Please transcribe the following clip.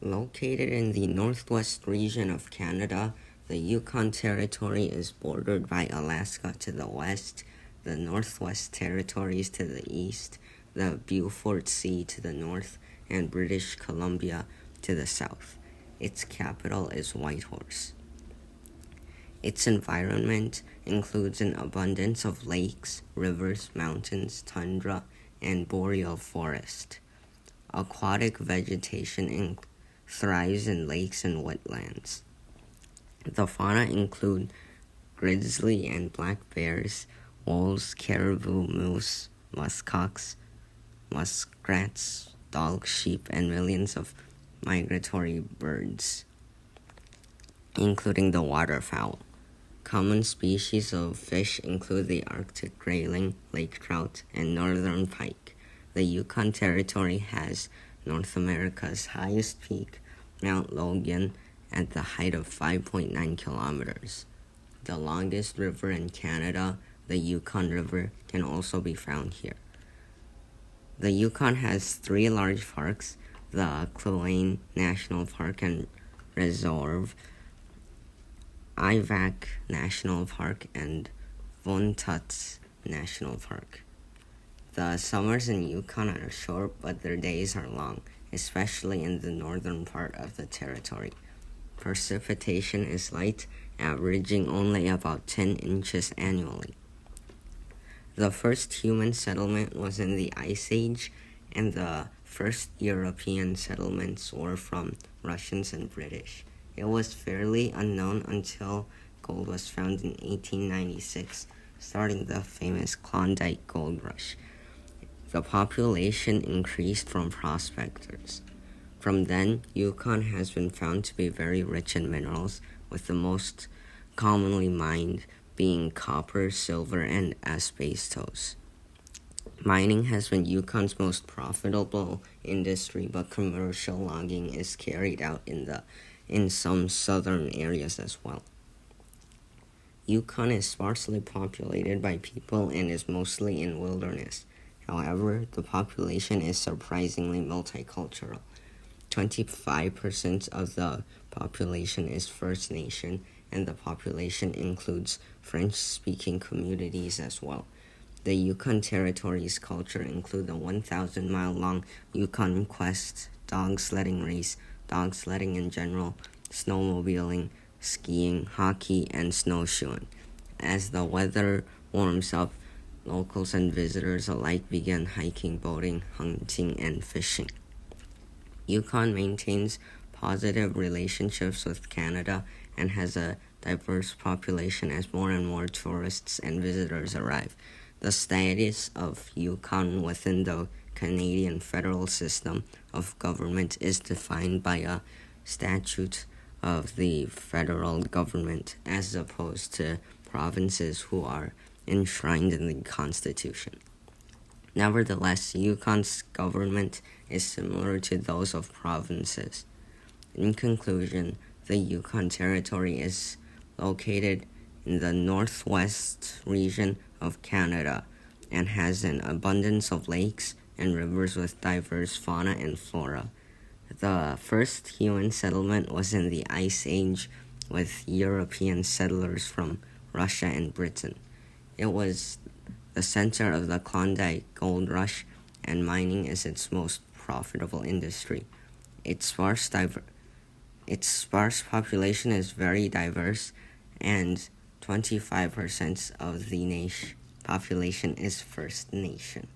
Located in the northwest region of Canada, the Yukon Territory is bordered by Alaska to the west, the Northwest Territories to the east, the Beaufort Sea to the north, and British Columbia to the south. Its capital is Whitehorse. Its environment includes an abundance of lakes, rivers, mountains, tundra, and boreal forest. Aquatic vegetation thrives in lakes and wetlands. The fauna include grizzly and black bears, wolves, caribou, moose, muskox, muskrats, dogs, sheep, and millions of migratory birds, including the waterfowl. Common species of fish include the Arctic grayling, lake trout, and northern pike. The Yukon Territory has North America's highest peak, Mount Logan, at the height of 5.9 kilometers. The longest river in Canada, the Yukon River, can also be found here. The Yukon has 3 large parks, the Kluane National Park and Reserve, Ivac National Park, and Vontuts National Park. The summers in Yukon are short, but their days are long, especially in the northern part of the territory. Precipitation is light, averaging only about 10 inches annually. The first human settlement was in the Ice Age, and the first European settlements were from Russians and British. It was fairly unknown until gold was found in 1896, starting the famous Klondike Gold Rush. The population increased from prospectors. From then, Yukon has been found to be very rich in minerals, with the most commonly mined being copper, silver, and asbestos. Mining has been Yukon's most profitable industry, but commercial logging is carried out in some southern areas as well. Yukon is sparsely populated by people and is mostly in wilderness. However, the population is surprisingly multicultural. 25% of the population is First Nation, and the population includes French-speaking communities as well. The Yukon Territory's culture include the 1,000-mile-long Yukon Quest dog sledding race, dog sledding in general, snowmobiling, skiing, hockey, and snowshoeing. As the weather warms up, locals and visitors alike begin hiking, boating, hunting, and fishing. Yukon maintains positive relationships with Canada and has a diverse population as more and more tourists and visitors arrive. The status of Yukon within the Canadian federal system of government is defined by a statute of the federal government as opposed to provinces who are enshrined in the Constitution. Nevertheless, Yukon's government is similar to those of provinces. In conclusion, the Yukon Territory is located in the northwest region of Canada and has an abundance of lakes and rivers with diverse fauna and flora. The first human settlement was in the Ice Age with European settlers from Russia and Britain. It was the center of the Klondike Gold Rush, and mining is its most profitable industry. Its sparse population is very diverse, and 25% of the population is First Nation.